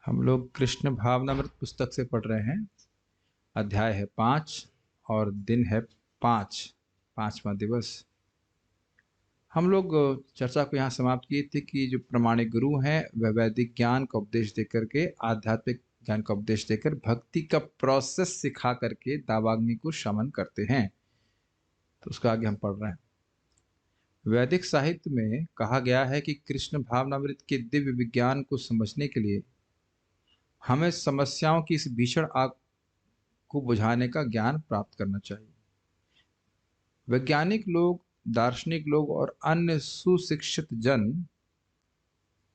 हम लोग कृष्ण भावनामृत पुस्तक से पढ़ रहे हैं। अध्याय है 5 और दिन है 5, 5वां दिवस। हम लोग चर्चा को यहाँ समाप्त किए थे कि जो प्रमाणिक गुरु हैं वह वैदिक ज्ञान का उपदेश देकर के, आध्यात्मिक ज्ञान का उपदेश देकर भक्ति का प्रोसेस सिखा करके दावाग्नि को शमन करते हैं। तो उसका आगे हम पढ़ रहे हैं। वैदिक साहित्य में कहा गया है कि कृष्ण भावनामृत के दिव्य विज्ञान को समझने के लिए हमें समस्याओं की इस भीषण आग को बुझाने का ज्ञान प्राप्त करना चाहिए। वैज्ञानिक लोग, दार्शनिक लोग और अन्य सुशिक्षित जन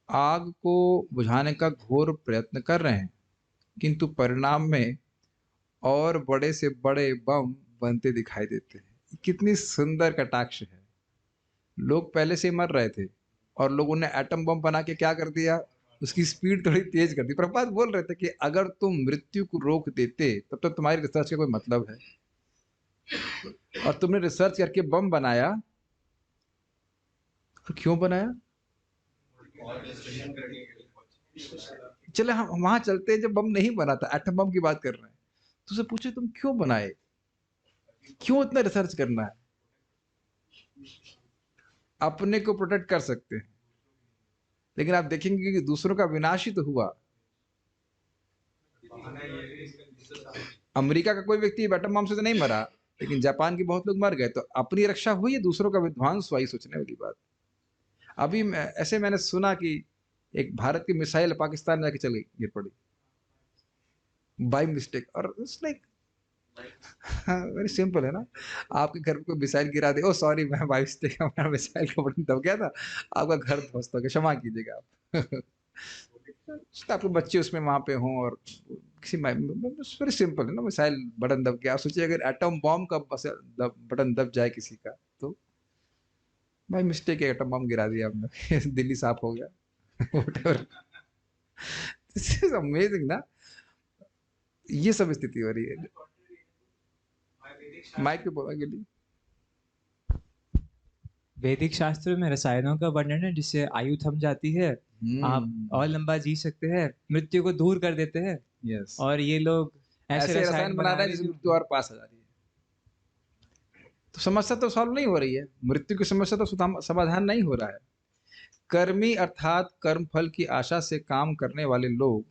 आग को बुझाने का घोर प्रयत्न कर रहे हैं, किंतु परिणाम में और बड़े से बड़े बम बनते दिखाई देते हैं। कितनी सुंदर कटाक्ष है। लोग पहले से ही मर रहे थे और लोगों ने एटम बम बना के क्या कर दिया, उसकी स्पीड थोड़ी तेज कर दी। प्रभुपाद बोल रहे थे कि अगर तुम मृत्यु को रोक देते तब तो तुम्हारी रिसर्च का कोई मतलब है, और तुमने रिसर्च करके बम बनाया। तो क्यों बनाया? चले हम वहां चलते हैं, जब बम नहीं बना था, एटम बम की बात कर रहे हैं, तो उसे पूछे तुम क्यों बनाए, क्यों इतना रिसर्च करना है? अपने को प्रोटेक्ट कर सकते हैं, लेकिन आप देखेंगे कि दूसरों का विनाश ही तो हुआ। अमेरिका का कोई व्यक्ति एटम बम से तो नहीं मरा, लेकिन जापान के बहुत लोग मर गए। तो अपनी रक्षा हुई है, दूसरों का विध्वंस हुआ, सोचने वाली बात। अभी ऐसे मैंने सुना कि एक भारत की मिसाइल पाकिस्तान में जाके चली, गिर पड़ी बाय मिस्टेक। और लाइक वेरी सिंपल है ना, आपके घर पे कोई मिसाइल गिरा दे, ओ सॉरी मैं बाय मिस्टेक मेरा मिसाइल का बटन दब गया था, आपका घर ध्वस्त हो गया, क्षमा कीजिएगा आप। तो आपके बच्चे उसमें वहां पे हों और किसी वेरी सिंपल है ना, मिसाइल बटन दब गया। आप सोचिए अगर एटम बॉम्ब का बटन दब जाए किसी का, तो भाई मिस्टेक है, एटम बम गिरा दिया हमने, दिल्ली साफ हो गया। व्हाटएवर, दिस इज अमेजिंग ना, ये सब स्थिति हो रही है। माइक पे बोला गिल्ली। वैदिक शास्त्र में रसायनों का वर्णन है जिससे आयु थम जाती है, आप और लंबा जी सकते हैं, मृत्यु को दूर कर देते हैं। यस, और ये लोग ऐसे ऐसे रसायन रसायन बना बना रहे हैं रहे जिससे जो मृत्यु और पास आ जा रही है। तो समस्या तो सॉल्व नहीं हो रही है, मृत्यु की समस्या तो समाधान नहीं हो रहा है। कर्मी अर्थात कर्म फल की आशा से काम करने वाले लोग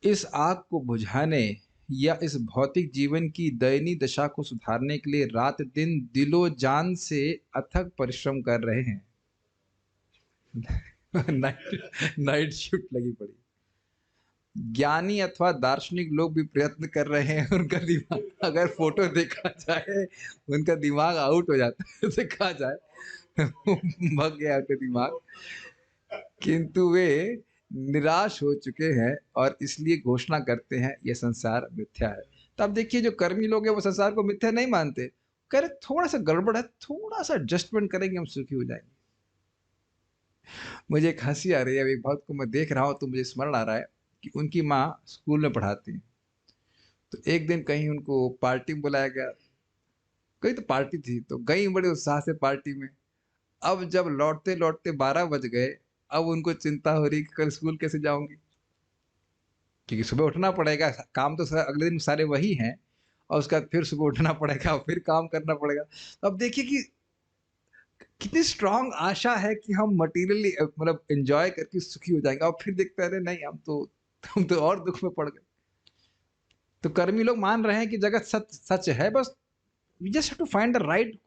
इस आग को बुझाने या इस भौतिक जीवन की दयनीय दशा को सुधारने के लिए रात दिन दिलो जान से अथक परिश्रम कर रहे हैं। नाइट नाइट शिफ्ट लगी पड़ी। ज्ञानी अथवा दार्शनिक लोग भी प्रयत्न कर रहे हैं। उनका दिमाग, अगर फोटो देखा जाए, उनका दिमाग आउट हो जाता है, देखा जाए भग गया उनका दिमाग, किंतु वे निराश हो चुके हैं और इसलिए घोषणा करते हैं यह संसार मिथ्या है। तो अब देखिए, जो कर्मी लोग हैं वो संसार को मिथ्या नहीं मानते, कह रहे थोड़ा सा गड़बड़ है, थोड़ा सा एडजस्टमेंट करेंगे हम सुखी हो जाएंगे। मुझे एक हंसी आ रही है, एक भक्त को मैं देख रहा हूँ तो मुझे स्मरण आ रहा है कि उनकी माँ स्कूल में पढ़ाती है। तो एक दिन कहीं उनको पार्टी में बुलाया गया, कहीं तो पार्टी थी, तो गई बड़े उत्साह से पार्टी में। अब जब लौटते लौटते 12 बज गए, अब उनको चिंता हो रही कि कल स्कूल कैसे जाऊंगी, क्योंकि सुबह उठना पड़ेगा, काम तो अगले दिन सारे वही हैं, और उसके बाद फिर सुबह उठना पड़ेगा, फिर काम करना पड़ेगा। तो अब देखिए कि कितनी स्ट्रांग आशा है कि हम मटेरियली मतलब एंजॉय करके सुखी हो जाएंगे, और फिर देखते हैं नहीं, हम तो और दुख में पड़ गए। तो कर्मी लोग मान रहे हैं कि जगत सच सच है, बस we just have to find the right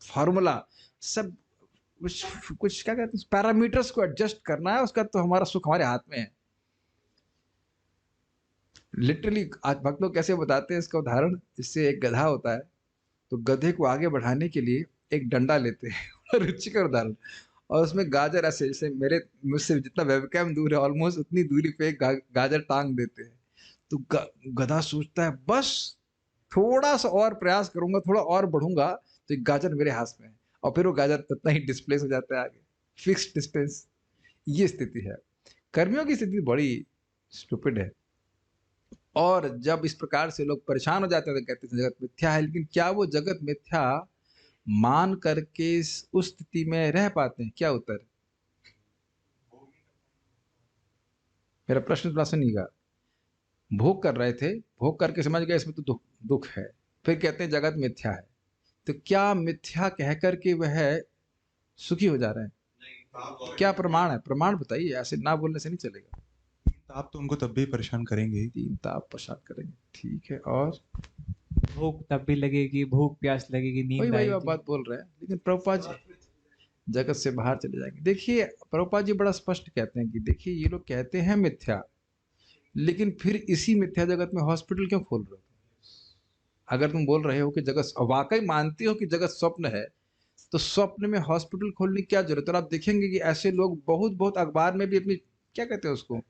formula. सब कुछ कुछ क्या कहते हैं, पैरामीटर्स को एडजस्ट करना है, उसका तो हमारा सुख हमारे हाथ में है। लिटरली आज भक्त लोग कैसे बताते हैं इसका उदाहरण, इससे एक गधा होता है, तो गधे को आगे बढ़ाने के लिए एक डंडा लेते हैं रुचिकर उदाहरण, और उसमें गाजर ऐसे, जैसे मेरे मुझसे जितना वेबकैम दूर है ऑलमोस्ट उतनी दूरी पे एक गाजर टांग देते हैं। तो गधा सोचता है बस थोड़ा सा और प्रयास करूंगा, थोड़ा और बढ़ूंगा तो एक गाजर मेरे हाथ में है, और फिर वो गाजर उतना ही डिस्प्लेस हो जाता है आगे, फिक्स डिस्टेंस। ये स्थिति है। कर्मियों की स्थिति बड़ी स्टूपिड है। और जब इस प्रकार से लोग परेशान हो जाते हैं तो कहते हैं जगत मिथ्या है, लेकिन क्या वो जगत मिथ्या मान करके उस स्थिति में रह पाते हैं? क्या उत्तर? मेरा प्रश्न थोड़ा सुनिएगा। भोग कर रहे थे, भोग करके समझ गए इसमें तो दुख दुख है, फिर कहते हैं जगत मिथ्या है। तो क्या मिथ्या कह करके वह सुखी हो जा रहे हैं? क्या प्रमाण है? प्रमाण बताइए, ऐसे ना बोलने से नहीं चलेगा। ताप तो उनको तब भी परेशान करेंगे ही। 3 ताप प्रसाद करेंगे, ठीक है। और भूख तब भी लगेगी, भूख प्यास लगेगी, वही नींद वही आएगी। बात बोल रहे हैं, लेकिन प्रभुपाद जी जगत से बाहर चले जाएंगे। देखिए प्रभुपाद जी बड़ा स्पष्ट कहते हैं कि देखिए ये लोग कहते हैं मिथ्या, लेकिन फिर इसी मिथ्या जगत में हॉस्पिटल क्यों खोल रहे हो? अगर तुम बोल रहे हो कि जगत वाकई मानते हो कि जगत स्वप्न है, तो स्वप्न में हॉस्पिटल खोलने की क्या जरूरत है? और आप देखेंगे कि ऐसे लोग बहुत बहुत अखबार में भी अपनी क्या कहते हैं उसको,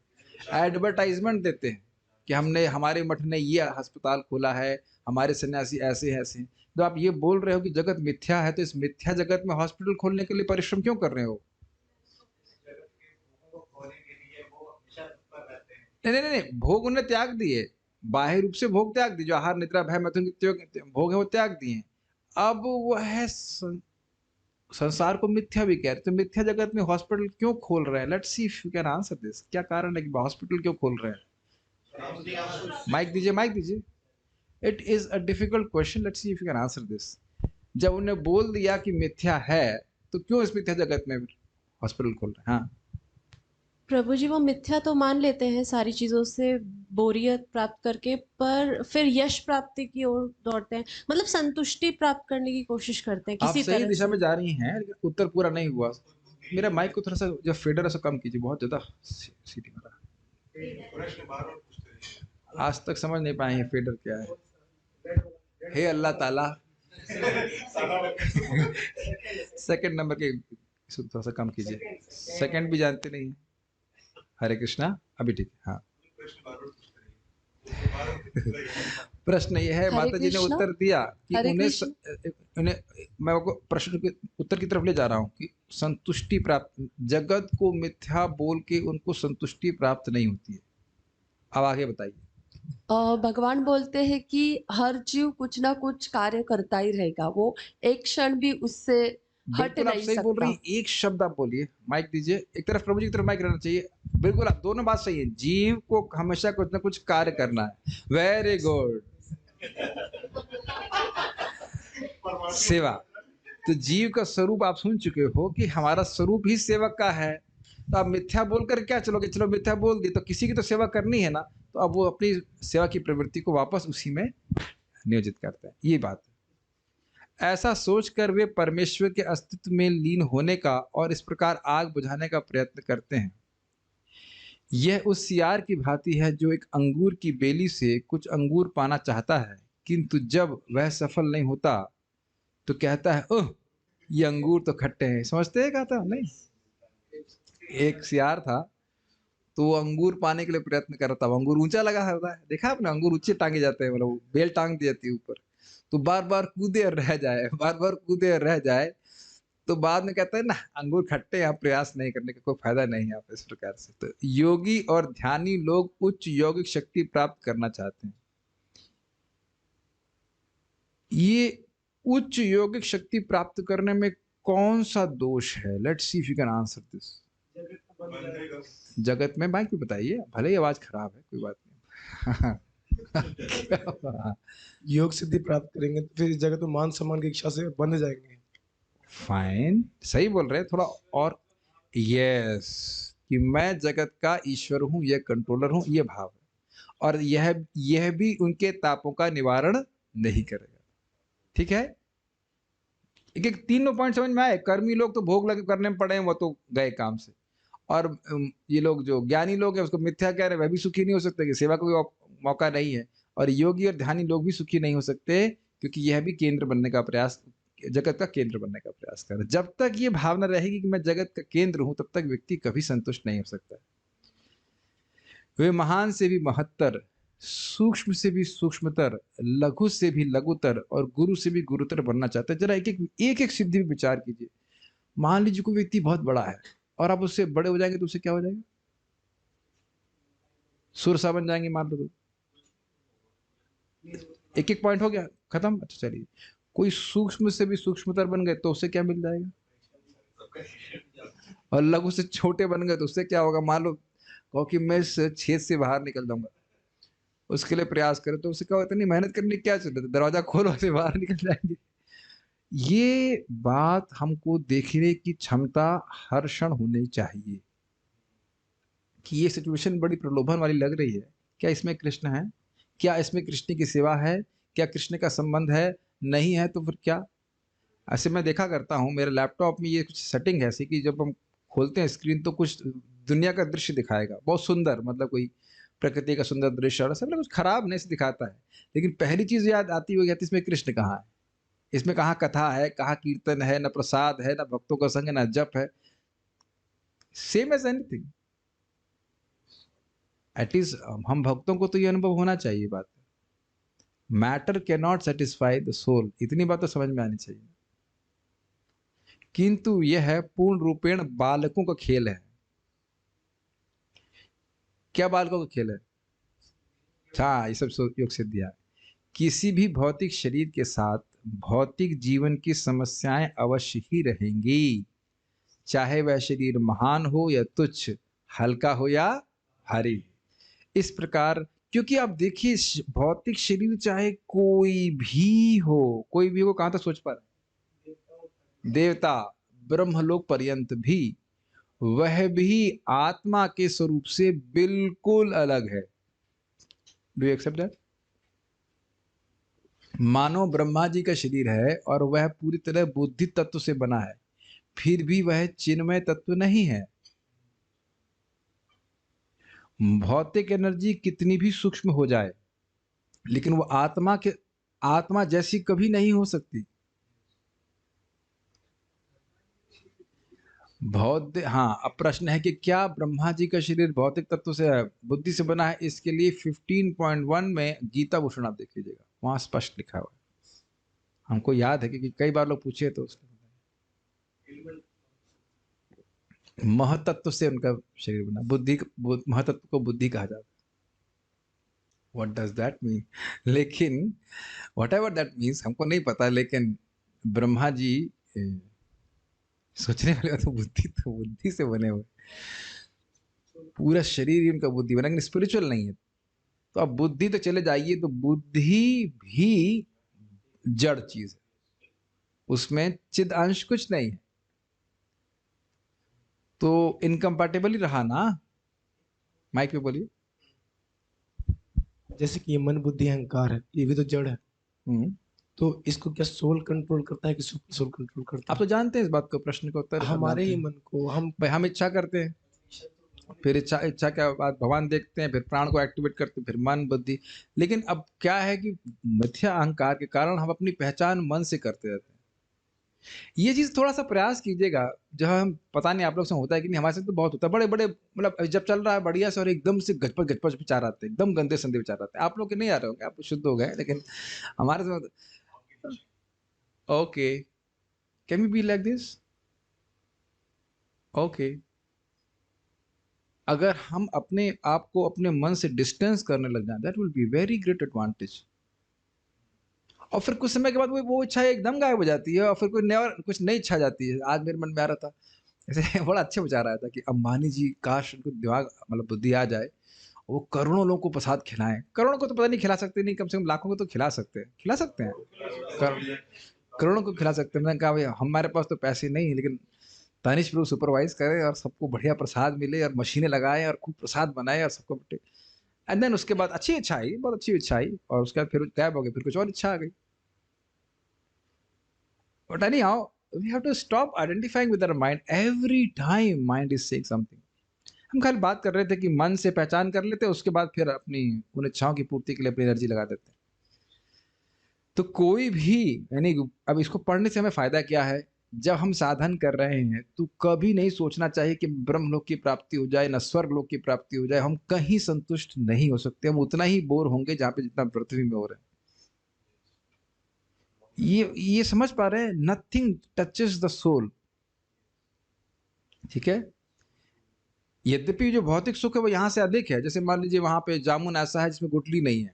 एडवर्टाइजमेंट देते हैं कि हमने, हमारे मठ ने ये अस्पताल खोला है, हमारे सन्यासी ऐसे ऐसे हैं। तो आप ये बोल रहे हो कि जगत मिथ्या है, तो इस मिथ्या जगत में हॉस्पिटल खोलने के लिए परिश्रम क्यों कर रहे हो? नहीं नहीं नहीं, भोग उन्हें त्याग दिए, बाह्य रूप से भोग त्याग दिए, जो आहार निद्रा भय मैथुन के भोग है वो त्याग दिए। अब वह संसार को मिथ्या भी कह रहे, तो मिथ्या जगत में हॉस्पिटल क्यों खोल रहे हैं? Let's see if you can answer this. क्या कारण है कि हॉस्पिटल क्यों खोल रहे हैं? माइक दीजिए, माइक दीजिए। It is a difficult question, let's see if you can answer this. जब उन्हें बोल दिया कि मिथ्या है, तो क्यों इस मिथ्या जगत में हॉस्पिटल खोल रहे हैं? हाँ, प्रभु जी, वो मिथ्या तो मान लेते हैं सारी चीजों से बोरियत प्राप्त करके, पर फिर यश प्राप्ति की ओर दौड़ते हैं, मतलब संतुष्टि प्राप्त करने की कोशिश करते हैं आप किसी सही तरह दिशा से। में जा रही हैं, लेकिन उत्तर पूरा नहीं हुआ। मेरा माइक को थोड़ा सा जो फेडर है, कम कीजिए, बहुत ज्यादा सीधी मारा। आज तक समझ नहीं पाए हैं फेडर क्या है। हे अल्लाह ताला, सेकंड नंबर के इसको थोड़ा सा कम कीजिए, सेकंड भी जानते नहीं हैं। हरे कृष्णा, अभी ठीक है। हाँ, प्रश्न ये है, हरे माता जी ने कृष्णा, उत्तर दिया कि हरे उन्हें कृष्ण। उन्हें, मैं आपको प्रश्न के उत्तर की तरफ ले जा रहा हूँ कि संतुष्टि प्राप्त, जगत को मिथ्या बोल के उनको संतुष्टि प्राप्त नहीं होती है। अब आगे बताइए। भगवान बोलते हैं कि हर जीव कुछ ना कुछ कार्य करता ही रहेगा, वो एक क्षण भी उससे हट बिल्कुल आप नहीं सही बोल रही सकता। हैं, एक शब्द आप बोलिए। माइक दीजिए, एक तरफ प्रभु जी की तरफ माइक रहना चाहिए। बिल्कुल, आप दोनों बात सही है, जीव को हमेशा कुछ ना कुछ कार्य करना है। वेरी गुड, सेवा। तो जीव का स्वरूप आप सुन चुके हो कि हमारा स्वरूप ही सेवक का है। तो आप मिथ्या बोलकर क्या चलोगे? चलो मिथ्या बोल दी तो किसी की तो सेवा करनी है ना, तो अब वो अपनी सेवा की प्रवृत्ति को वापस उसी में नियोजित करते हैं। ये बात है। ऐसा सोचकर वे परमेश्वर के अस्तित्व में लीन होने का और इस प्रकार आग बुझाने का प्रयत्न करते हैं। यह उस सियार की भांति है जो एक अंगूर की बेली से कुछ अंगूर पाना चाहता है, किंतु जब वह सफल नहीं होता तो कहता है, ओह ये अंगूर तो खट्टे हैं। समझते हैं, कहता नहीं। एक सियार था, तो वो अंगूर पाने के लिए प्रयत्न कर रहा था। अंगूर ऊंचा लगा होता है, देखा आपने, अंगूर ऊंचे टांगे जाते हैं, मतलब बेल टांग दी जाती है ऊपर। तो बार बार कूदे और रह जाए, बार बार कूदे और रह जाए, तो बाद में कहता है ना, अंगूर खट्टे, आप प्रयास नहीं करने का कोई फायदा नहीं है। आप इस प्रकार से, तो योगी और ध्यानी लोग उच्च यौगिक शक्ति प्राप्त करना चाहते हैं। ये उच्च यौगिक शक्ति प्राप्त करने में कौन सा दोष है? Let's see if you can answer this. जगत में, माइक पे बताइए, भले ही आवाज खराब है, कोई बात नहीं। योग सिद्धि प्राप्त करेंगे तो फिर इस जगत में मान सम्मान की इच्छा से बंध जाएंगे। फाइन, सही बोल रहे हैं थोड़ा और। यस, कि मैं जगत का ईश्वर हूं, यह कंट्रोलर हूं, ये भाव है। और यह भी उनके तापों का निवारण नहीं करेगा। ठीक है, एक एक तीनों पॉइंट समझ में आए। कर्मी लोग तो भोग लगे करने में पड़े हैं, वो तो गए काम से। और ये लोग जो ज्ञानी लोग हैं उसको मिथ्या कह रहे हैं, वह भी सुखी नहीं हो सकते कि सेवा का कोई मौका नहीं है। और योगी और ध्यानी लोग भी सुखी नहीं हो सकते, क्योंकि यह भी केंद्र बनने का प्रयास, जगत का केंद्र बनने का प्रयास कर रहे हैं। जब तक ये भावना रहेगी कि मैं जगत का केंद्र हूं, तब तक व्यक्ति कभी संतुष्ट नहीं हो सकता। वे महान से भी महत्तर, सूक्ष्म से भी सूक्ष्मतर, लघु से भी लघुतर और गुरु से भी गुरुतर बनना चाहते हैं। जरा एक एक सिद्धि भी विचार कीजिए। मान लीजिए कोई व्यक्ति बहुत बड़ा है और आप उससे बड़े हो जाएंगे तो उससे क्या हो जाएगा? सुरसा बन जाएंगे मान लो तो। एक एक पॉइंट हो गया, खत्म। अच्छा चलिए, कोई सूक्ष्म से भी सूक्ष्मतर बन गए तो उससे क्या मिल जाएगा? और लघु से छोटे बन गए तो उससे क्या होगा? मान लो कहो कि मैं इस छेद से बाहर निकल जाऊंगा, उसके लिए प्रयास करो, तो उसे कहो इतनी मेहनत करने की क्या जरूरत है, दरवाजा खोलो से बाहर निकल जाएंगे। ये बात हमको देखने की क्षमता हर क्षण होनी चाहिए कि ये सिचुएशन बड़ी प्रलोभन वाली लग रही है, क्या इसमें कृष्ण है, क्या इसमें कृष्ण की सेवा है, क्या कृष्ण का संबंध है, नहीं है तो फिर क्या। ऐसे मैं देखा करता हूँ मेरे लैपटॉप में ये कुछ सेटिंग है ऐसी कि जब हम खोलते हैं स्क्रीन तो कुछ दुनिया का दृश्य दिखाएगा बहुत सुंदर, मतलब कोई प्रकृति का सुंदर दृश्य, और सब कुछ खराब नहीं से दिखाता है, लेकिन पहली चीज याद आती होगी इसमें कृष्ण कहाँ है, इसमें कहाँ कथा है, कहाँ कीर्तन है, न प्रसाद है, न भक्तों का संग, न जप है। सेम एज एनीथिंग, एटलीस्ट हम भक्तों को तो ये अनुभव होना चाहिए। बात matter can not satisfy the soul, इतनी बात तो समझ में आनी चाहिए। किंतु यह है पूर्ण रूपेण बालकों का खेल है। क्या बालकों का खेल है? हाँ, ये सब योग सिद्धि है। किसी भी भौतिक शरीर के साथ भौतिक जीवन की समस्याएं अवश्य ही रहेंगी, चाहे वह शरीर महान हो या तुच्छ, हल्का हो या भारी। इस प्रकार, क्योंकि आप देखिए भौतिक शरीर चाहे कोई भी हो, कोई भी हो, कहां तक सोच पा रहे, देवता ब्रह्मलोक पर्यंत भी, वह भी आत्मा के स्वरूप से बिल्कुल अलग है। Do you accept that? मानो ब्रह्मा जी का शरीर है और वह पूरी तरह बुद्धि तत्व से बना है, फिर भी वह चिन्मय तत्व नहीं है। भौतिक एनर्जी कितनी भी सूक्ष्म हो जाए, लेकिन वो आत्मा जैसी कभी नहीं हो सकती। हाँ, अब प्रश्न है कि क्या ब्रह्मा जी का शरीर भौतिक तत्व से बुद्धि से बना है? इसके लिए 15.1 में गीता भूषण आप देख लीजिएगा, वहां स्पष्ट लिखा हुआ है। हमको याद है कि कई बार लोग पूछे तो महतत्व से उनका शरीर बना, महतत्व को बुद्धि कहा जाता है। What does that mean? लेकिन वट एवर दैट मीन्स हमको नहीं पता, लेकिन ब्रह्मा जी सोचने वाले तो बुद्धि से बने हुए, पूरा शरीर ही उनका बुद्धि बना, लेकिन स्पिरिचुअल नहीं है। तो अब बुद्धि तो चले जाइए, तो बुद्धि भी जड़ चीज है, उसमें चिद अंश कुछ नहीं है, तो इनकम्पैटिबल ही रहा ना। माइक पे बोलिए। जैसे कि ये मन बुद्धि अहंकार है, ये भी तो जड़ है, तो इसको क्या सोल कंट्रोल करता है कि सुपर सोल कंट्रोल करता आप तो जानते हैं इस बात को, प्रश्न का उत्तर है? हमारे ही मन को हम इच्छा करते हैं, फिर इच्छा के बाद भगवान देखते हैं, फिर प्राण को एक्टिवेट करते हैं, फिर मन बुद्धि। लेकिन अब क्या है कि मिथ्या अहंकार के कारण हम अपनी पहचान मन से करते रहते हैं। ये चीज थोड़ा सा प्रयास कीजिएगा, जब हम, पता नहीं आप लोग से होता है कि नहीं, हमारे साथ तो बहुत होता है, बड़े बड़े मतलब जब चल रहा है बढ़िया से और एकदम से गजपज विचार आते हैं, एकदम गंदे संदे विचार आते हैं। आप लोग के नहीं आ रहे होंगे, आप शुद्ध हो गए, लेकिन हमारे साथ okay, can we be like this? Okay, अगर हम अपने आप को अपने मन से डिस्टेंस करने लग जाए, that will be very great advantage. और फिर कुछ समय के बाद वो इच्छा एकदम गायब हो जाती है, और फिर कुछ नई इच्छा जाती है। आज मेरे मन में आ रहा था, ऐसे बड़ा अच्छा विचार आया था कि अंबानी जी, काश उनको दिमाग मतलब बुद्धि आ जाए, वो करोड़ों लोगों को प्रसाद खिलाएं। करोड़ों को तो पता नहीं खिला सकते, नहीं, कम से कम लाखों को तो खिला सकते हैं, करोड़ों को खिला सकते हैं। मैंने कहा भाई हमारे पास तो पैसे नहीं है, लेकिन तानिश प्रभु सुपरवाइज करे और सबको बढ़िया प्रसाद मिले और मशीनें लगाए और खूब प्रसाद बनाए और सबको बटे। एंड देन उसके बाद अच्छी इच्छा आई, बहुत अच्छी इच्छा आई, और उसके बाद फिर गायब हो गई, फिर कुछ और इच्छा आ गई। But anyhow, we have to stop identifying with our mind every time mind is saying something. हम खाली बात कर रहे थे कि मन से पहचान कर लेते, उसके बाद फिर अपनी उन इच्छाओं की पूर्ति के लिए अपनी एनर्जी लगा देते। तो कोई भी, यानी अब इसको पढ़ने से हमें फायदा क्या है? जब हम साधन कर रहे हैं तो कभी नहीं सोचना चाहिए कि ब्रह्मलोक की प्राप्ति हो जाए, न स्वर्गलोक की प्राप्ति हो जाए। हम कहीं संतुष्ट नहीं हो सकते, हम उतना ही बोर होंगे जहां पे जितना पृथ्वी में हो रहे हैं। ये समझ पा रहे हैं? नथिंग टचेस द सोल, ठीक है। यद्यपि जो भौतिक सुख है वो यहाँ से अधिक है। जैसे मान लीजिए वहां पे जामुन ऐसा है जिसमें गुठली नहीं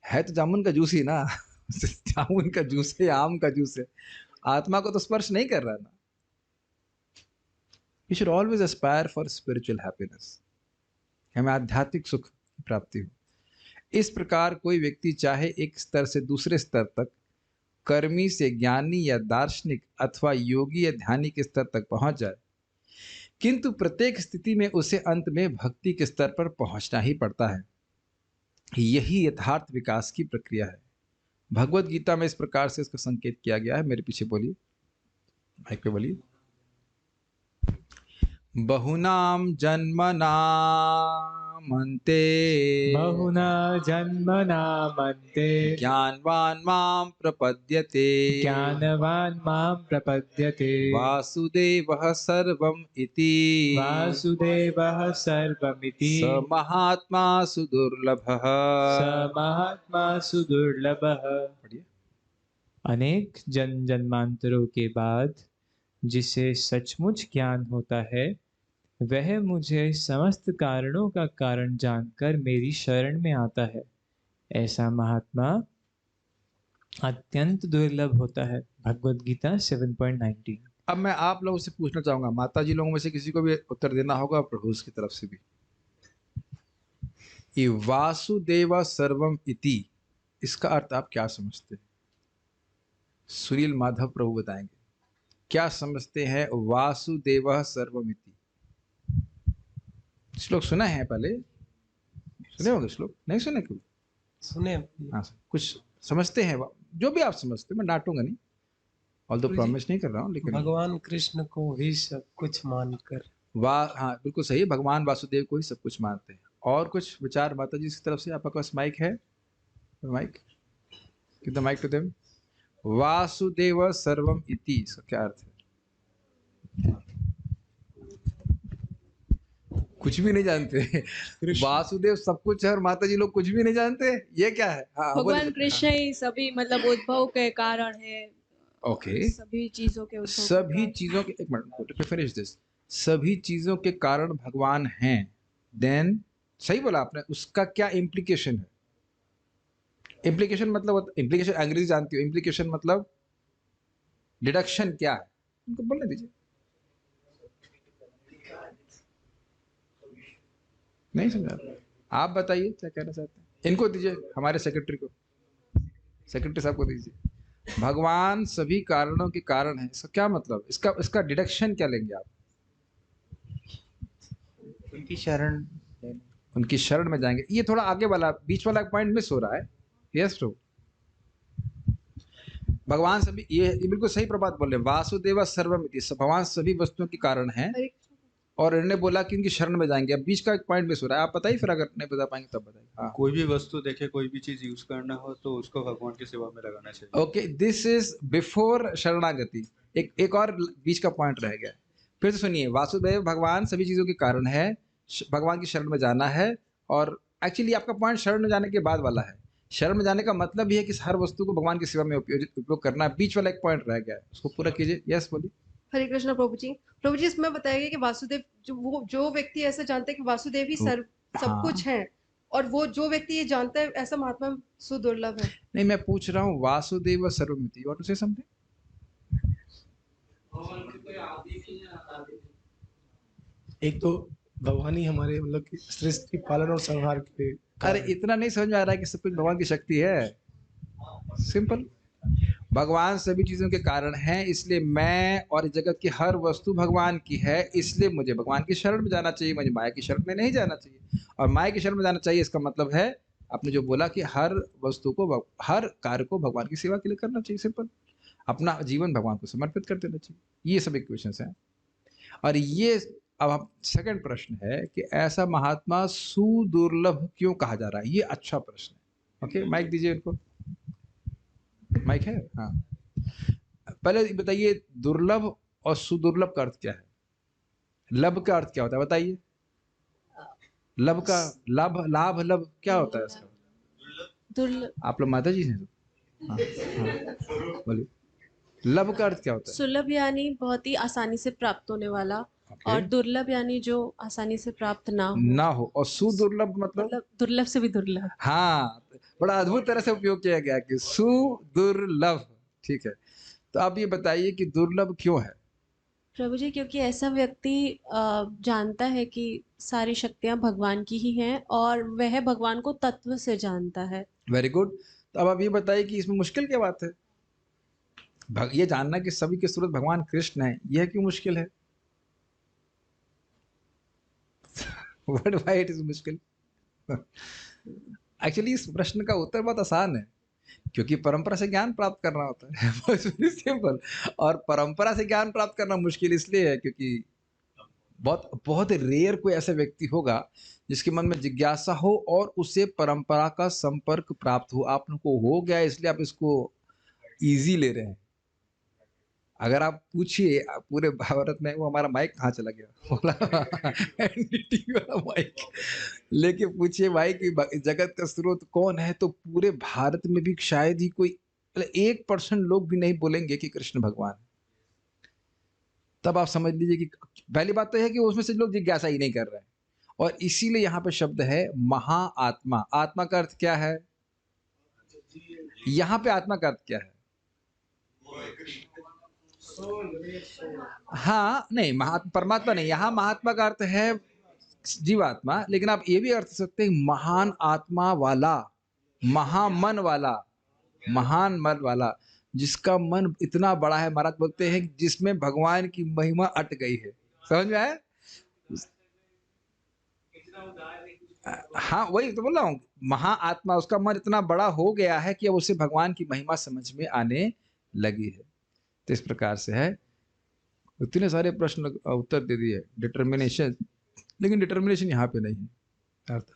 है तो जामुन का जूस ही ना जामुन का जूस है, आम का जूस है, आत्मा को तो स्पर्श नहीं कर रहा ना। You should always Aspire for spiritual happiness. कि हमें आध्यात्मिक सुख की प्राप्ति हो। इस प्रकार कोई व्यक्ति चाहे एक स्तर से दूसरे स्तर तक, कर्मी से ज्ञानी या दार्शनिक अथवा योगी या ध्यानी के स्तर तक पहुंच जाए, किंतु प्रत्येक स्थिति में उसे अंत में भक्ति के स्तर पर पहुंचना ही पड़ता है। यही यथार्थ विकास की प्रक्रिया है। भगवत गीता में इस प्रकार से इसका संकेत किया गया है। मेरे पीछे बोलिए, माइक पे बोलिए। बहुनाम जन्मनामन्ते बहुना जन्मनामन्ते ज्ञानवान् मां प्रपद्यते ज्ञानवान् मां प्रपद्यते वासुदेवः सर्वम् इति वासुदेवः सर्वमिति स महात्मा सुदुर्लभः। स महात्मा सुदुर्लभः। पढ़िए। अनेक जन्मांतरों के बाद जिसे सचमुच ज्ञान होता है, वह मुझे समस्त कारणों का कारण जानकर मेरी शरण में आता है। ऐसा महात्मा अत्यंत दुर्लभ होता है। भगवद गीता 7.19। अब मैं आप लोगों से पूछना चाहूंगा, माता जी लोगों में से किसी को भी उत्तर देना होगा, प्रभु की तरफ से भी। ये वासुदेव सर्वम इति, इसका अर्थ आप क्या समझते हैं? सुनील माधव प्रभु बताएंगे क्या समझते हैं वासुदेव सर्वमिति। श्लोक सुना है पहले? सुने होंगे श्लोक, नहीं सुने कभी? सुने। हाँ, कुछ समझते हैं? जो भी आप समझते हैं, मैं डांटूंगा नहीं, ऑल्दो प्रॉमिस नहीं कर रहा हूँ, लेकिन भगवान कृष्ण को ही सब कुछ मानकर। हाँ बिल्कुल सही, भगवान वासुदेव को ही सब कुछ मानते हैं। और कुछ विचार माता जी की तरफ से? आपका पास माइक है? Mic, give the mic to them. Vasudev सर्वम इति, इसका क्या अर्थ है? कुछ भी नहीं जानते। वासुदेव सब कुछ है और माता जी लोग कुछ भी नहीं जानते, ये क्या है? हाँ, भगवान कृष्ण ही सभी मतलब उद्भव के कारण है। ओके, सभी चीजों के उद्भव सभी चीजों के, एक मिनट फिनिश दिस, सभी चीजों के कारण भगवान हैं। देन सही बोला आपने, उसका क्या इम्प्लीकेशन है? इम्प्लीकेशन मतलब, इम्प्लीकेशन अंग्रेजी जानती हो, इम्प्लीकेशन मतलब डिडक्शन क्या है? उनको बोलने दीजिए। नहीं समझा? आप बताइए क्या कहना चाहते हैं। इनको दीजिए, हमारे सेक्रेटरी को, सेक्रेटरी साहब को दीजिए। भगवान सभी कारणों के कारण है, इसका क्या मतलब? इसका डिडक्शन क्या लेंगे आप? उनकी शरण, उनकी शरण में जाएंगे। ये थोड़ा आगे वाला, बीच वाला पॉइंट मिस हो रहा है। यस प्रभु, भगवान सभी, ये बिल्कुल सही प्रबात बोल रहे हैं। वासुदेव सर्वमिति, भगवान सभी वस्तुओं के कारण हैं, और इन्होंने बोला कि उनकी शरण में जाएंगे। अब बीच का एक पॉइंट मिस हो रहा है, आप बताइए फिर, अगर नहीं बता पाएंगे तब बताइए। हाँ। कोई भी वस्तु देखे, कोई भी चीज यूज करना हो तो उसको भगवान की सेवा में लगाना चाहिए। ओके, दिस इज बिफोर शरणागति। एक और बीच का पॉइंट रह गया, फिर से सुनिए। वासुदेव भगवान सभी चीजों के कारण है, भगवान की शरण में जाना है। और एक्चुअली आपका पॉइंट शरण में जाने के बाद वाला है। शरण में जाने का मतलब ये है कि हर वस्तु को भगवान की सेवा में उपयोग करना है। बीच वाला एक पॉइंट रह गया है, उसको पूरा कीजिए। यस बोलिए। हरे कृष्णा प्रभु जी। प्रभु जी, इसमें बताया गया कि वासुदेव, जो व्यक्ति ऐसा जानता है कि वासुदेव ही सब हाँ। कुछ है, और वो जो व्यक्ति ये जानता है, ऐसा महात्मा सुदुर्लभ है। नहीं, मैं पूछ रहा हूँ वासुदेव सर्वमिति, व्हाट टू से समथिंग। एक तो भगवान ही हमारे मतलब कि सृष्टि पालन और संहार के। अरे इतना नहीं समझ में आ रहा है कि सब कुछ भगवान की शक्ति है? सिंपल, भगवान सभी चीजों के कारण हैं, इसलिए मैं और जगत की हर वस्तु भगवान की है, इसलिए मुझे भगवान की शरण में जाना चाहिए, मुझे माया की शरण में नहीं जाना चाहिए। और माया की शरण में जाना चाहिए, इसका मतलब है आपने जो बोला कि हर वस्तु को, हर कार्य को भगवान की सेवा के लिए करना चाहिए। सिंपल, अपना जीवन भगवान को समर्पित कर देना चाहिए। ये सब इक्वेशंस हैं। और ये अब सेकंड प्रश्न है कि ऐसा महात्मा सुदुर्लभ क्यों कहा जा रहा है? ये अच्छा प्रश्न है। ओके, माइक दीजिए इनको। माइक है? हाँ, पहले बताइए दुर्लभ और सुदुर्लभ का अर्थ क्या है? लभ का अर्थ क्या होता है बताइए? लभ का लाभ लभ क्या होता है इसका? दुर्लभ। आप लोग माता जी हैं? हाँ, बोलिए, लभ का अर्थ क्या होता है? सुलभ यानी बहुत ही आसानी से प्राप्त होने वाला, और दुर्लभ यानी जो आसानी से प्राप्त ना हो। और सुदुर्लभ मतलब दुर्लभ से भी दुर्लभ। हाँ, बड़ा अद्भुत तरह से उपयोग किया गया कि सुदुर्लभ। ठीक है, तो आप ये बताइए कि दुर्लभ क्यों है? प्रभु जी, क्योंकि ऐसा व्यक्ति जानता है कि सारी शक्तियां भगवान की ही हैं और वह भगवान को तत्व से जानता है। Very good. तो अब आप ये बताइए कि इसमें मुश्किल क्या बात है? ये जानना कि सभी के स्रोत भगवान कृष्ण है, यह क्यों मुश्किल है? व्हाट व्हाई इट इज मुश्किल? एक्चुअली इस प्रश्न का उत्तर बहुत आसान है, क्योंकि परंपरा से ज्ञान प्राप्त करना होता है। बहुत सिंपल। और परंपरा से ज्ञान प्राप्त करना मुश्किल इसलिए है क्योंकि बहुत बहुत रेयर कोई ऐसा व्यक्ति होगा जिसके मन में जिज्ञासा हो और उसे परंपरा का संपर्क प्राप्त हो। आप लोग को हो गया इसलिए आप इसको इजी ले रहे हैं। अगर आप पूछिए पूरे भारत में, वो हमारा माइक कहाँ चला गया बोला NDTV वाला माइक लेके पूछिए भाई कि जगत का स्रोत कौन है, तो पूरे भारत में भी शायद ही कोई 1% लोग भी नहीं बोलेंगे कि कृष्ण भगवान है। तब आप समझ लीजिए कि पहली बात तो है कि उसमें से लोग जिज्ञासा ही नहीं कर रहे हैं। और इसीलिए यहाँ पे शब्द है महाआत्मा। आत्मा का अर्थ क्या है? यहाँ पे आत्मा का अर्थ क्या है? हाँ नहीं, परमात्मा नहीं, यहाँ महात्मा का अर्थ है जीवात्मा, लेकिन आप ये भी अर्थ सकते हैं महान आत्मा वाला, महामन वाला, महान मन वाला, जिसका मन इतना बड़ा है। महाराज बोलते हैं जिसमें भगवान की महिमा अट गई है। समझ में आया? हाँ वही तो बोल रहा हूँ, महाआत्मा, उसका मन इतना बड़ा हो गया है कि अब उसे भगवान की महिमा समझ में आने लगी है। तो इस प्रकार से है। इतने सारे प्रश्न उत्तर दे दिए, डिटर्मिनेशन, लेकिन डिटर्मिनेशन यहाँ पे नहीं है। अर्थ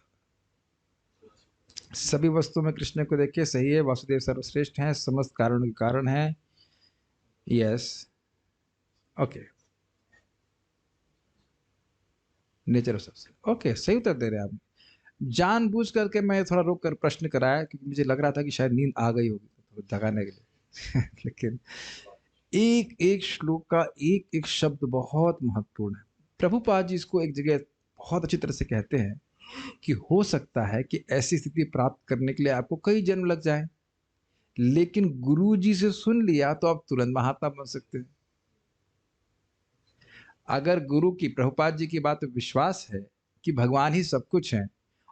सभी वस्तुओं में कृष्ण को देखिए, सही है, वासुदेव सर्वश्रेष्ठ हैं, समस्त कारणों के कारण हैं। यस, ओके, नेचर ऑफ सबसे ओके, सही उत्तर दे रहे हैं आप। जानबूझ करके मैं थोड़ा रोक कर प्रश्न कराया क्योंकि मुझे लग रहा था कि शायद नींद आ गई होगी, थोड़ा जगाने के लिए लेकिन एक एक श्लोक का एक एक शब्द बहुत महत्वपूर्ण है। प्रभुपाद जी इसको एक जगह बहुत अच्छी तरह से कहते हैं कि हो सकता है कि ऐसी स्थिति प्राप्त करने के लिए आपको कई जन्म लग जाए, लेकिन गुरु जी से सुन लिया तो आप तुरंत महात्मा बन सकते हैं। अगर गुरु की, प्रभुपाद जी की बात पे विश्वास है कि भगवान ही सब कुछ है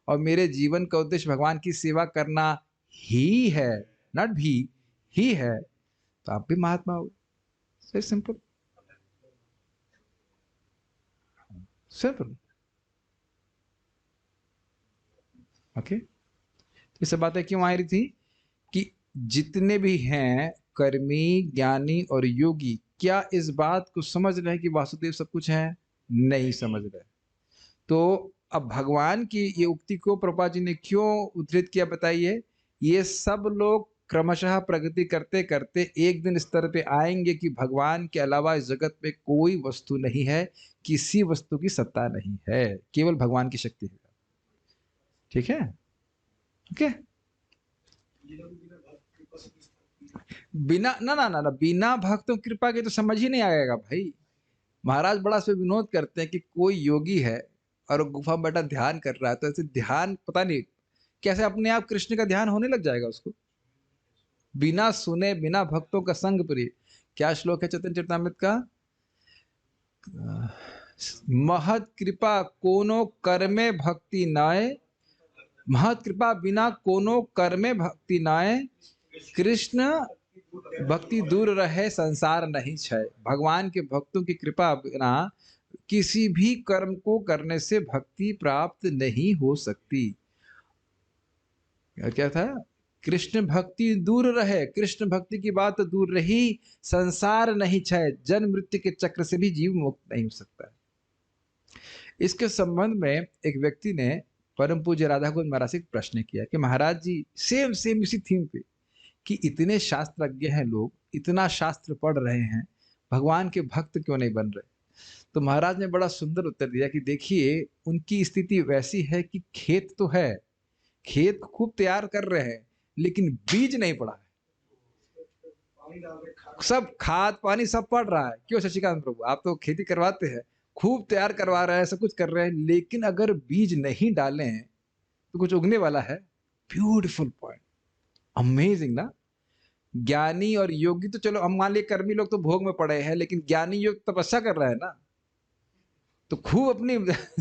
और मेरे जीवन का उद्देश्य भगवान की सेवा करना ही है, नॉट भी ही है, तो आप भी महात्मा हो। Simple simple. ओके, ये सब बातें क्यों आ रही थी कि जितने भी हैं कर्मी, ज्ञानी और योगी, क्या इस बात को समझ रहे हैं कि वासुदेव सब कुछ है? नहीं समझ रहे। तो अब भगवान की ये उक्ति को प्रभुपाद जी ने क्यों उद्धृत किया बताइए? ये सब लोग क्रमशः प्रगति करते करते एक दिन इस तरह पे आएंगे कि भगवान के अलावा इस जगत में कोई वस्तु नहीं है, किसी वस्तु की सत्ता नहीं है, केवल भगवान की शक्ति है। ठीक है, ओके। बिना ना ना ना ना बिना भक्तों कृपा के तो समझ ही नहीं आएगा भाई। महाराज बड़ा से विनोद करते हैं कि कोई योगी है और वो गुफा में बैठा ध्यान कर रहा है, तो ऐसे ध्यान पता नहीं कैसे अपने आप कृष्ण का ध्यान होने लग जाएगा उसको, बिना सुने, बिना भक्तों का संग प्रिय। क्या श्लोक है चैतन्य चरितामृत का? महत कृपा कोनो कर्मे भक्ति नाय, महत कृपा बिना कोनो कर्मे भक्ति नाय, कृष्ण भक्ति दूर रहे संसार नहीं छय। भगवान के भक्तों की कृपा बिना किसी भी कर्म को करने से भक्ति प्राप्त नहीं हो सकती। क्या था? कृष्ण भक्ति दूर रहे, कृष्ण भक्ति की बात तो दूर रही, संसार नहीं छय, जन्म मृत्यु के चक्र से भी जीव मुक्त नहीं हो सकता। इसके संबंध में एक व्यक्ति ने परम पूज्य राधा गोविंद महाराज से प्रश्न किया कि महाराज जी, सेम सेम इसी थीम पे, कि इतने शास्त्रज्ञ हैं लोग, इतना शास्त्र पढ़ रहे हैं, भगवान के भक्त क्यों नहीं बन रहे? तो महाराज ने बड़ा सुंदर उत्तर दिया कि देखिए, उनकी स्थिति वैसी है कि खेत तो है, खेत खूब तैयार कर रहे हैं, लेकिन बीज नहीं पड़ा है। सब खाद पानी सब पड़ रहा है। क्यों शशिकांत प्रभु, आप तो खेती करवाते हैं, खूब तैयार करवा रहे हैं, सब कुछ कर रहे हैं, लेकिन अगर बीज नहीं डाले हैं तो कुछ उगने वाला है? ब्यूटीफुल पॉइंट, अमेजिंग ना। ज्ञानी और योगी तो चलो हम मान लिए कर्मी लोग तो भोग में पड़े हैं, लेकिन ज्ञानी योग तपस्या कर रहा है ना, तो खूब अपनी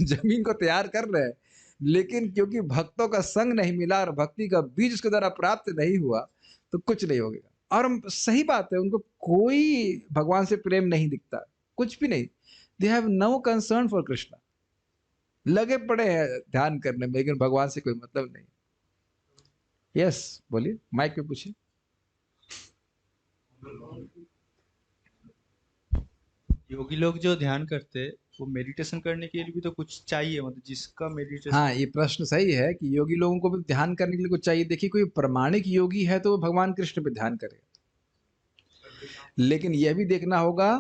जमीन को तैयार कर रहे हैं, लेकिन क्योंकि भक्तों का संग नहीं मिला और भक्ति का बीज उसके द्वारा प्राप्त नहीं हुआ तो कुछ नहीं होगा। और सही बात है, उनको कोई भगवान से प्रेम नहीं दिखता, कुछ भी नहीं। They have no concern for Krishna, लगे पड़े हैं ध्यान करने में, लेकिन भगवान से कोई मतलब नहीं। यस बोलिए, माइक पे पूछिए। योगी लोग जो ध्यान करते वो मेडिटेशन करने के लिए भी तो कुछ चाहिए, मतलब जिसका मेडिटेशन। हाँ, ये प्रश्न सही है कि योगी लोगों को भी ध्यान करने के लिए कुछ चाहिए। देखिए, कोई प्रमाणिक योगी है तो वो भगवान कृष्ण पे ध्यान करेगा, लेकिन यह भी देखना होगा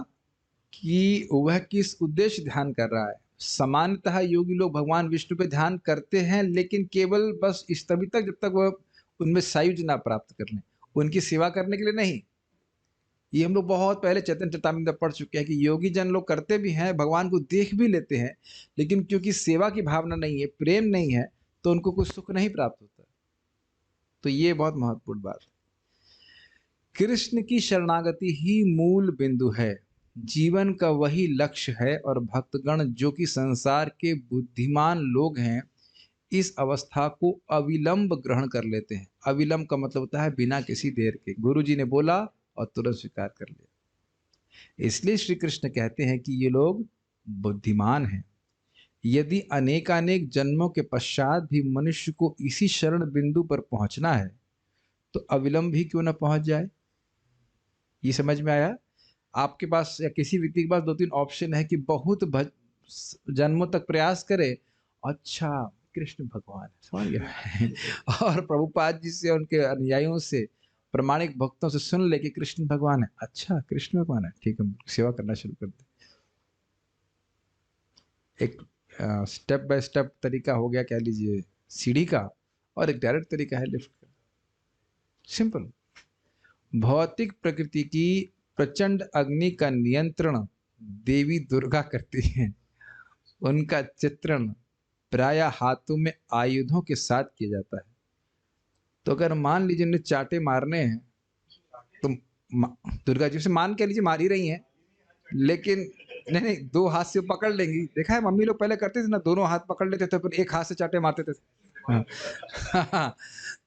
कि वह किस उद्देश्य ध्यान कर रहा है। सामान्यतः योगी लोग भगवान विष्णु पे ध्यान करते हैं, लेकिन केवल बस इस तभी तक जब तक वह उनमें सायुज ना प्राप्त कर लें, उनकी सेवा करने के लिए नहीं। ये हम लोग बहुत पहले चैतन्य चरितामृत में पढ़ चुके हैं कि योगी जन लोग करते भी हैं, भगवान को देख भी लेते हैं, लेकिन क्योंकि सेवा की भावना नहीं है, प्रेम नहीं है, तो उनको कुछ सुख नहीं प्राप्त होता। तो ये बहुत महत्वपूर्ण बात है। कृष्ण की शरणागति ही मूल बिंदु है, जीवन का वही लक्ष्य है। और भक्तगण जो कि संसार के बुद्धिमान लोग हैं, इस अवस्था को अविलंब ग्रहण कर लेते हैं। अविलंब का मतलब होता है बिना किसी देर के। गुरु जी ने बोला और तुरंत स्वीकार कर लिया। इसलिए श्री कृष्ण कहते हैं कि ये लोग बुद्धिमान हैं। यदि अनेकानेक जन्मों के पश्चात भी मनुष्य को इसी शरण बिंदु पर पहुंचना है तो अविलंब ही क्यों ना पहुंच जाए। ये समझ में आया? आपके पास या किसी व्यक्ति के पास 2-3 ऑप्शन है कि बहुत जन्मों तक प्रयास करे, अच्छा कृष्ण भगवान है, समझ गया और प्रभुपाद जी से, उनके अनुयायियों से, प्रमाणिक भक्तों से सुन ले कि कृष्ण भगवान है, अच्छा कृष्ण भगवान है, ठीक है, सेवा करना शुरू कर दे। एक स्टेप बाय स्टेप तरीका हो गया, कह लीजिए सीढ़ी का, और एक डायरेक्ट तरीका है लिफ्ट का। सिंपल। भौतिक प्रकृति की प्रचंड अग्नि का नियंत्रण देवी दुर्गा करती हैं। उनका चित्रण प्रायः हाथों में आयुधों के साथ किया जाता है। तो अगर मान लीजिए उन्हें चाटे मारने हैं तो दुर्गा जी से मान के लीजिए मार ही रही हैं, लेकिन नहीं, 2 हाथ से पकड़ लेंगी। देखा है मम्मी लोग पहले करते थे ना, दोनों हाथ पकड़ लेते थे, फिर एक हाथ से चाटे मारते थे।